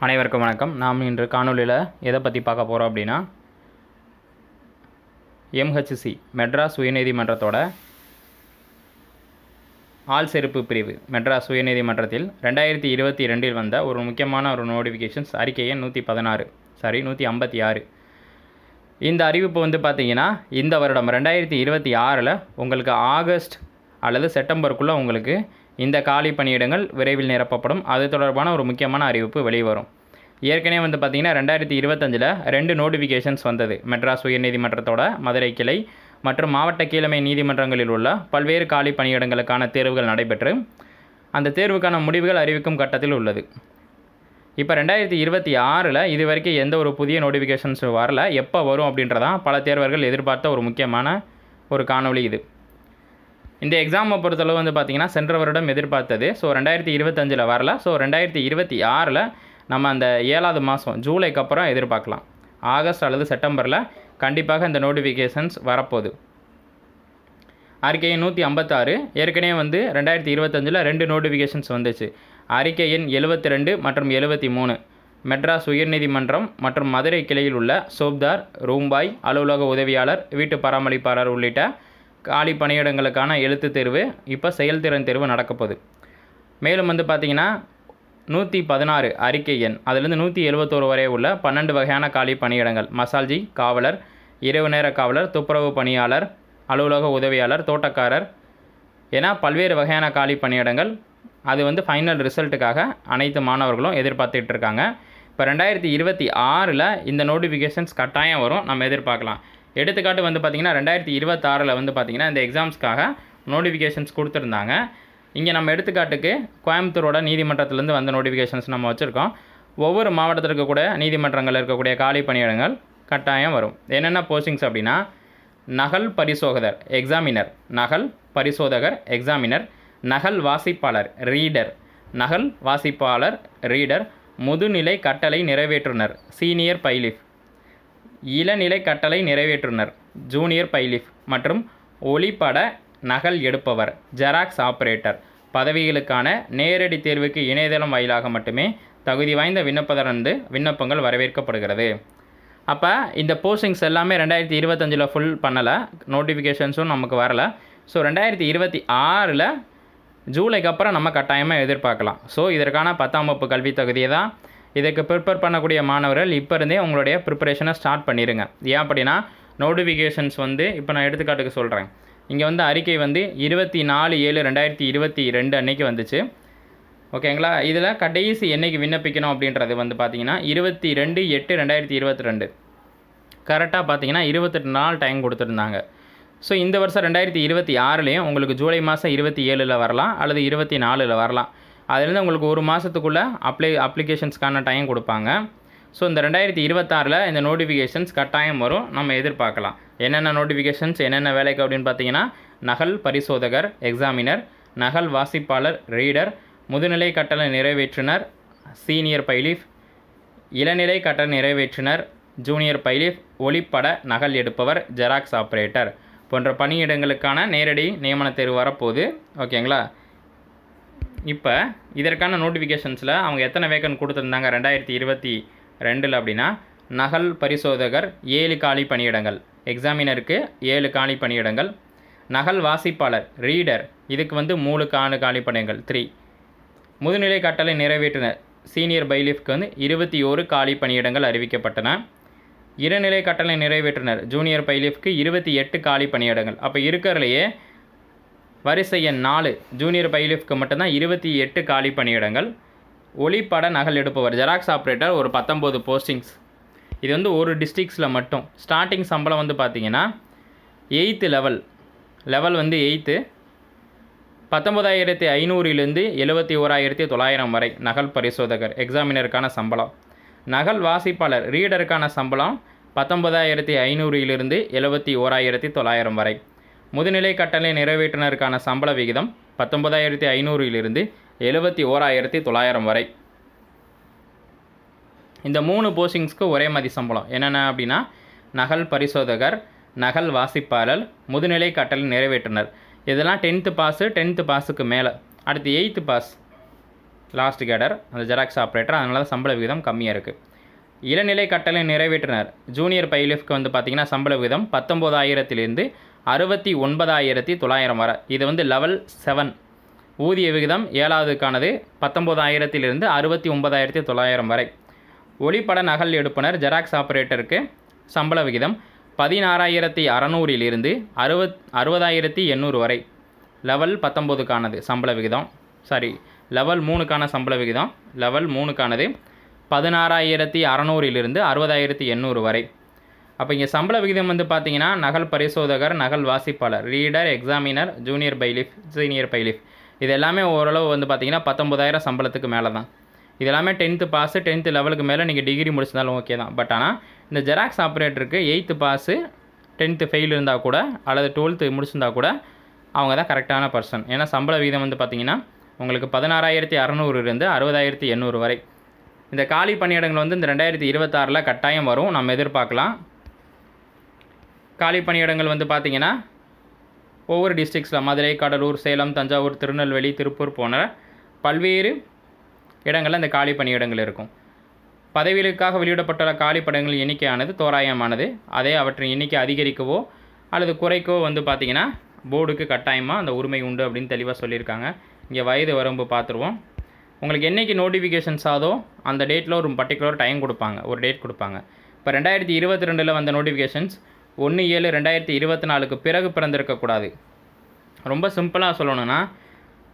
அனைவருக்கும் வணக்கம். நாம் இன்று காணொலியில் எதை பற்றி பார்க்க போகிறோம் அப்படின்னா, MHC மெட்ராஸ் உயர்நீதிமன்றத்தோட ஆள் செருப்பு பிரிவு மெட்ராஸ் உயர்நீதிமன்றத்தில் 2022 வந்த ஒரு முக்கியமான ஒரு நோட்டிஃபிகேஷன்ஸ் அறிக்கை எண் 156. இந்த அறிவிப்பு பார்த்திங்கன்னா இந்த வருடம் 2026 உங்களுக்கு ஆகஸ்ட் அல்லது செப்டம்பருக்குள்ளே உங்களுக்கு இந்த காலி பணியிடங்கள் விரைவில் நிரப்பப்படும். அது தொடர்பான ஒரு முக்கியமான அறிவிப்பு வெளிவரும். ஏற்கனவே பார்த்திங்கன்னா 2025 2 நோட்டிஃபிகேஷன்ஸ் வந்தது. மெட்ராஸ் உயர்நீதிமன்றத்தோட மதுரை கிளை மற்றும் மாவட்ட கீழமை நீதிமன்றங்களில் உள்ள பல்வேறு காலி பணியிடங்களுக்கான தேர்வுகள் நடைபெற்று அந்த தேர்வுக்கான முடிவுகள் அறிவிக்கும் கட்டத்தில் உள்ளது. இப்போ 2026 இது வரைக்கும் எந்த ஒரு புதிய நோட்டிஃபிகேஷன்ஸ் வரல. எப்போ வரும் அப்படின்றதான் பல தேர்வர்கள் எதிர்பார்த்த ஒரு முக்கியமான ஒரு காணொளி இது. இந்த எக்ஸாமை பொறுத்தளவு பார்த்திங்கன்னா சென்ற வருடம் எதிர்பார்த்தது. ஸோ 2025 வரல. ஸோ 2026 நம்ம அந்த 7வது மாதம் ஜூலைக்கு அப்புறம் எதிர்பார்க்கலாம். ஆகஸ்ட் அல்லது செப்டம்பரில் கண்டிப்பாக இந்த நோட்டிஃபிகேஷன்ஸ் வரப்போகுது. அறிக்கை எண் 156 ஏற்கனவே 2025 2 நோட்டிஃபிகேஷன்ஸ் வந்துச்சு. அறிக்கை எண் 72 மற்றும் 73 மெட்ராஸ் உயர்நீதிமன்றம் மற்றும் மதுரை கிளையில் உள்ள சோப்தார், ரூம்பாய், அலுவலக உதவியாளர், வீட்டு பராமரிப்பாளர் உள்ளிட்ட காலி பணியிடங்களுக்கான எழுத்து தேர்வு இப்போ செயல்திறன் தேர்வு நடக்கப்போகுது. மேலும் பார்த்திங்கன்னா 116 அறிக்கை எண் அதிலிருந்து 171 வரை உள்ள 12 வகையான காலி பணியிடங்கள் மசால்ஜி, காவலர், இரவு நேர காவலர், துப்புரவு பணியாளர், அலுவலக உதவியாளர், தோட்டக்காரர் என பல்வேறு வகையான காலி பணியிடங்கள். அது ஃபைனல் ரிசல்ட்டுக்காக அனைத்து மாணவர்களும் எதிர்பார்த்துட்டு இருக்காங்க. இப்போ 2026 இந்த நோட்டிஃபிகேஷன்ஸ் கட்டாயம் வரும், நம்ம எதிர்பார்க்கலாம். எடுத்துக்காட்டு பார்த்திங்கன்னா 2026 பார்த்திங்கன்னா இந்த எக்ஸாம்ஸ்க்காக நோட்டிஃபிகேஷன்ஸ் கொடுத்துருந்தாங்க. இங்கே நம்ம எடுத்துக்காட்டுக்கு கோயம்புத்தூரோட நீதிமன்றத்திலேருந்து வந்த நோட்டிஃபிகேஷன்ஸ் நம்ம வச்சுருக்கோம். ஒவ்வொரு மாவட்டத்தில் இருக்கக்கூடிய நீதிமன்றங்களில் இருக்கக்கூடிய காலி பணியிடங்கள் கட்டாயம் வரும். என்னென்ன போஸ்டிங்ஸ் அப்படின்னா, நகல் பரிசோதகர் எக்ஸாமினர், நகல் பரிசோதகர் எக்ஸாமினர், நகல் வாசிப்பாளர் ரீடர், நகல் வாசிப்பாளர் ரீடர், முதுநிலை கட்டளை நிறைவேற்றுனர் சீனியர் பைலிஃப், இளநிலை கட்டளை நிறைவேற்றுனர் ஜூனியர் பைலிஃப் மற்றும் ஒளிப்பட நகல் எடுப்பவர் ஜெராக்ஸ் ஆபரேட்டர் பதவிகளுக்கான நேரடி தேர்வுக்கு இணையதளம் வாயிலாக மட்டுமே தகுதி வாய்ந்த விண்ணப்பங்கள் வரவேற்கப்படுகிறது. அப்போ இந்த போஸ்டிங்ஸ் எல்லாமே 2025 ஃபுல் பண்ணலை, நோட்டிஃபிகேஷன்ஸும் நமக்கு வரலை. ஸோ 2026 ஜூலைக்கு அப்புறம் நம்ம கட்டாயமாக எதிர்பார்க்கலாம். ஸோ இதற்கான 10ஆம் வகுப்பு கல்வி தகுதியை தான் இதுக்கு ப்ரிப்பேர் பண்ணக்கூடிய மாணவர்கள் இப்போ இருந்தே உங்களுடைய ப்ரிப்பரேஷனை ஸ்டார்ட் பண்ணிடுங்க. ஏன் அப்படின்னா நோட்டிஃபிகேஷன்ஸ் இப்போ நான் எடுத்துக்காட்டுக்கு சொல்கிறேன். இங்கே அறிக்கை 24/7/2022 அன்றைக்கி வந்துச்சு. ஓகேங்களா? இதில் கடைசி என்றைக்கு விண்ணப்பிக்கணும் அப்படின்றது பார்த்திங்கன்னா 22/8/2022 கரெக்டாக பார்த்திங்கன்னா 28 நாள் டைம் கொடுத்துருந்தாங்க. ஸோ இந்த வருஷம் 2026 உங்களுக்கு ஜூலை மாதம் 27 வரலாம் அல்லது 24 வரலாம். அதுலேருந்து உங்களுக்கு ஒரு மாதத்துக்குள்ளே அப்ளிகேஷன்ஸ்க்கான டைம் கொடுப்பாங்க. ஸோ இந்த 2026 இந்த நோட்டிஃபிகேஷன்ஸ் கட்டாயம் வரும், நம்ம எதிர்பார்க்கலாம். என்னென்ன நோட்டிஃபிகேஷன்ஸ் என்னென்ன வேலைக்கு அப்படின்னு பார்த்தீங்கன்னா, நகல் பரிசோதகர் எக்ஸாமினர், நகல் வாசிப்பாளர் ரீடர், முதுநிலை கட்டளை நிறைவேற்றுனர் சீனியர் பைலிஃப், இளநிலை கட்டளை நிறைவேற்றுனர் ஜூனியர் பைலிஃப், ஒளிப்பட நகல் எடுப்பவர் ஜெராக்ஸ் ஆப்ரேட்டர் போன்ற பணியிடங்களுக்கான நேரடி நியமன தேர்வு வரப்போகுது. ஓகேங்களா? இப்போ இதற்கான நோட்டிஃபிகேஷன்ஸில் அவங்க எத்தனை வேக்கன்ட் கொடுத்துருந்தாங்க 2022 அப்படின்னா, நகல் பரிசோதகர் 7 காலி பணியிடங்கள், எக்ஸாமினருக்கு 7 காலி பணியிடங்கள், நகல் வாசிப்பாளர் ரீடர் இதுக்கு 3 காலி பணியிடங்கள் 3, முதுநிலை கட்டளை நிறைவேற்றினர் சீனியர் பைலிஃப்க்கு 21 காலி பணியிடங்கள் அறிவிக்கப்பட்டன, இளநிலை கட்டளை நிறைவேற்றினர் ஜூனியர் பைலிஃப்க்கு 28 காலி பணியிடங்கள். அப்போ இருக்கிறதுலையே வரிசை எண் 4 ஜூனியர் பைலிஃப்க்கு மட்டும்தான் 28 காலி பணியிடங்கள். ஒளிப்பட நகல் எடுப்பவர் ஜெராக்ஸ் ஆப்ரேட்டர் ஒரு 19 போஸ்டிங்ஸ். இது ஒரு டிஸ்ட்ரிக்ஸில் மட்டும். ஸ்டார்டிங் சம்பளம் பார்த்திங்கன்னா 8th லெவல் 8th 19,500 71,900 வரை நகல் பரிசோதகர் எக்ஸாமினருக்கான சம்பளம். நகல் வாசிப்பாளர் ரீடருக்கான சம்பளம் 19,500 71,900 வரை. முதுநிலை கட்டளை நிறைவேற்றினருக்கான சம்பள விகிதம் 19,500 71,900 வரை. இந்த 3 போஸ்டிங்ஸ்க்கு ஒரே மாதிரி சம்பளம். என்னென்ன அப்படின்னா, நகல் பரிசோதகர், நகல் வாசிப்பாளர், முதுநிலை கட்டளை நிறைவேற்றினர். இதெல்லாம் 10th பாஸு, 10th பாஸுக்கு மேலே. அடுத்து 8th பாஸ் லாஸ்ட் கேடர் அந்த ஜெராக்ஸ் ஆப்ரேட்டர், அதனால தான் சம்பள விகிதம் கம்மியாக இருக்குது. இளநிலை கட்டளை நிறைவேற்றினர் ஜூனியர் பைலிஃப்க்கு வந்து பார்த்திங்கன்னா சம்பள விகிதம் 19,000 69,900 வரை. இது வந்து லெவல் 7. ஊதிய விகிதம் 7வதுக்கானது 19,000 69,900 வரை. ஒளிப்பட நகல் எடுப்புனர் ஜெராக்ஸ் ஆப்ரேட்டருக்கு சம்பள விகிதம் 16,600 60,800 வரை. லெவல் 19க்கானது சம்பள விகிதம், லெவல் 3க்கான சம்பள விகிதம், லெவல் 3க்கானது 16,600 60,800 வரை. அப்போ இங்கே சம்பள விகிதம் வந்து பார்த்தீங்கன்னா நகல் பரிசோதகர், நகல் வாசிப்பாளர், reader, examiner, junior bailiff, senior bailiff, இது எல்லாமே ஓரளவு வந்து பார்த்தீங்கன்னா 19,000 சம்பளத்துக்கு மேலே தான். இது எல்லாமே 10th பாஸு, 10th லெவலுக்கு மேலே நீங்கள் டிகிரி முடிச்சிருந்தாலும் ஓகே தான். பட் ஆனால் இந்த xerox ஆப்ரேட்டருக்கு 8th pass 10th fail இருந்தால் கூட அல்லது 12th முடிச்சிருந்தா கூட அவங்க தான் கரெக்டான பர்சன். ஏன்னா சம்பள விகிதம் வந்து பார்த்தீங்கன்னா உங்களுக்கு 16,600 60,800 வரை. இந்த காலி பணியிடங்கள் வந்து இந்த 2026 கட்டாயம் வரும், நம்ம எதிர்பார்க்கலாம். காலி பணியிடங்கள் வந்து பார்த்திங்கன்னா ஒவ்வொரு டிஸ்ட்ரிக்ஸில் மதுரை, கடலூர், சேலம், தஞ்சாவூர், திருநெல்வேலி, திருப்பூர் போன்ற பல்வேறு இடங்களில் இந்த காலி பணியிடங்கள் இருக்கும். பதவிகளுக்காக வெளியிடப்பட்டுள்ள காலி பணியிடங்கள் எண்ணிக்கையானது தோராயமானது. அதே அவற்றின் எண்ணிக்கை அதிகரிக்கவோ அல்லது குறைக்கவோ வந்து பார்த்திங்கன்னா போர்டுக்கு கட்டாயமாக அந்த உரிமை உண்டு அப்படின்னு தெளிவாக சொல்லியிருக்காங்க. இங்கே வயது வரம்பு பார்த்துருவோம். உங்களுக்கு என்றைக்கு நோட்டிஃபிகேஷன்ஸ் ஆதோ அந்த டேட்டில் ஒரு பர்டிகுலர் டைம் கொடுப்பாங்க, ஒரு டேட் கொடுப்பாங்க. இப்போ 2022 வந்த நோட்டிஃபிகேஷன்ஸ் 1/7/2024 பிறகு பிறந்திருக்கக்கூடாது. ரொம்ப சிம்பிளாக சொல்லணும்னா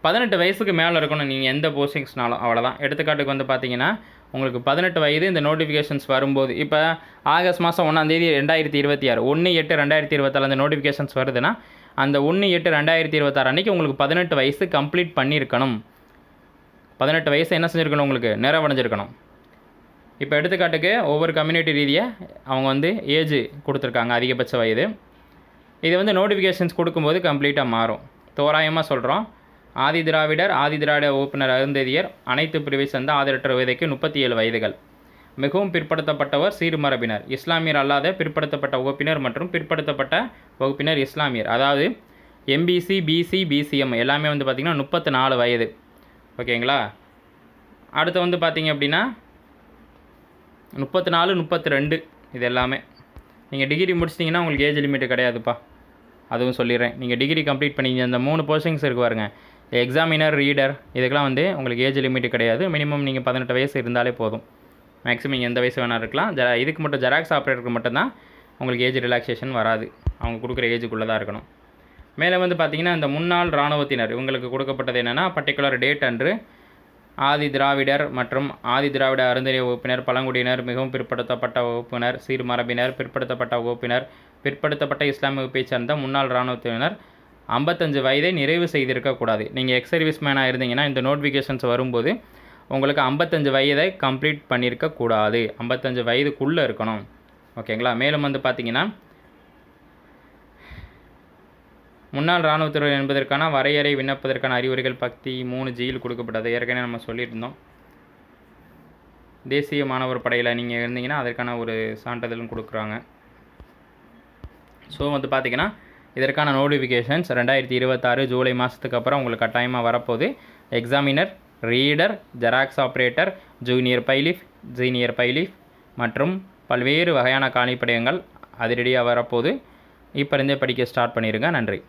18 வயசுக்கு மேலே இருக்கணும் நீங்கள் எந்த போஸ்டிங்ஸ்னாலும், அவ்வளோதான். எடுத்துக்காட்டுக்கு வந்து பார்த்தீங்கன்னா உங்களுக்கு 18 வயது இந்த நோட்டிஃபிகேஷன்ஸ் வரும்போது, இப்போ ஆகஸ்ட் மாதம் 1 2026 1/8/2026 அந்த நோட்டிஃபிகேஷன்ஸ் வருதுன்னா அந்த 1/8/2026 அன்றைக்கி உங்களுக்கு 18 வயசு கம்ப்ளீட் பண்ணியிருக்கணும். 18 வயசு என்ன செஞ்சுருக்கணும், உங்களுக்கு நிறைவடைஞ்சிருக்கணும். இப்போ எடுத்துக்காட்டுக்கு ஒவ்வொரு கம்யூனிட்டி ரீதியாக அவங்க வந்து ஏஜ் கொடுத்துருக்காங்க, அதிகபட்ச வயது. இது வந்து நோட்டிஃபிகேஷன்ஸ் கொடுக்கும்போது கம்ப்ளீட்டாக மாறும். தோராயமாக சொல்கிறோம். ஆதி திராவிடர், ஆதி திராவிட வகுப்பினர், அருந்ததியர், அனைத்து பிரிவை சேர்ந்த ஆதரவற்ற வயதுக்கு 37 வயதுகள். மிகவும் பிற்படுத்தப்பட்டவர் சீர்மரபினர், இஸ்லாமியர் அல்லாத பிற்படுத்தப்பட்ட வகுப்பினர் மற்றும் பிற்படுத்தப்பட்ட வகுப்பினர் இஸ்லாமியர், அதாவது எம்பிசி, பிசி, பிசிஎம் எல்லாமே வந்து பார்த்திங்கன்னா 34 வயது. ஓகேங்களா. அடுத்து வந்து பார்த்திங்க அப்படின்னா 34, 32 இது எல்லாமே. நீங்கள் டிகிரி முடிச்சிட்டிங்கன்னா உங்களுக்கு ஏஜ் லிமிட்டு கிடையாதுப்பா, அதுவும் சொல்லிடுறேன். நீங்கள் டிகிரி கம்ப்ளீட் பண்ணிங்க அந்த 3 போஸ்டிங்ஸ் இருக்கு பாருங்க, எக்ஸாமினர், ரீடர், இதுக்கெல்லாம் வந்து உங்களுக்கு ஏஜ் லிமிட்டு கிடையாது. மினிமம் நீங்கள் 18 வயசு இருந்தாலே போதும். மேக்ஸிமம் நீங்கள் எந்த வயசு வேணால் இருக்கலாம். இதுக்கு மட்டும் ஜெராக்ஸ் ஆப்ரேட்டருக்கு மட்டும்தான் உங்களுக்கு ஏஜ் ரிலாக்ஸேஷன் வராது, அவங்க கொடுக்குற ஏஜுக்குள்ளே தான் இருக்கணும். மேலே வந்து பார்த்திங்கன்னா இந்த முன்னாள் இராணுவத்தினர் இவங்களுக்கு கொடுக்கப்பட்டது என்னென்னா பர்டிகுலர் டேட் அன்று ஆதி திராவிடர் மற்றும் ஆதி திராவிட அருந்ததிய வகுப்பினர், பழங்குடியினர், மிகவும் பிற்படுத்தப்பட்ட வகுப்பினர், சீர்மரபினர், பிற்படுத்தப்பட்ட வகுப்பினர், பிற்படுத்தப்பட்ட இஸ்லாமிய வகுப்பை சேர்ந்த முன்னாள் இராணுவத்தினர் 55 வயதை நிறைவு செய்திருக்கக்கூடாது. நீங்கள் எக்ஸ் சர்வீஸ் மேனாக இருந்தீங்கன்னா இந்த நோட்டிஃபிகேஷன்ஸ் வரும்போது உங்களுக்கு 55 வயதை கம்ப்ளீட் பண்ணியிருக்கக்கூடாது, 55 வயதுக்குள்ளே இருக்கணும். ஓகேங்களா. மேலும் வந்து பார்த்திங்கன்னா முன்னாள் இராணுவத்தினர் என்பதற்கான வரையறை விண்ணப்பதற்கான அறிவுரைகள் பக்தி 3Gயில் கொடுக்கப்பட்டது. ஏற்கனவே நம்ம சொல்லியிருந்தோம். தேசிய மாணவர் படையில் நீங்கள் இருந்தீங்கன்னா அதற்கான ஒரு சான்றிதழும் கொடுக்குறாங்க. ஸோ வந்து பார்த்திங்கன்னா இதற்கான நோட்டிஃபிகேஷன்ஸ் 2026 ஜூலை மாதத்துக்கு அப்புறம் உங்களுக்கு கட்டாயமாக வரப்போகுது. Examiner, reader, xerox operator, junior bailiff, senior bailiff மற்றும் பல்வேறு வகையான காலிப்படையங்கள் அதிரடியாக வரப்போகுது. இப்போ இருந்தே படிக்க ஸ்டார்ட் பண்ணிடுங்க. நன்றி.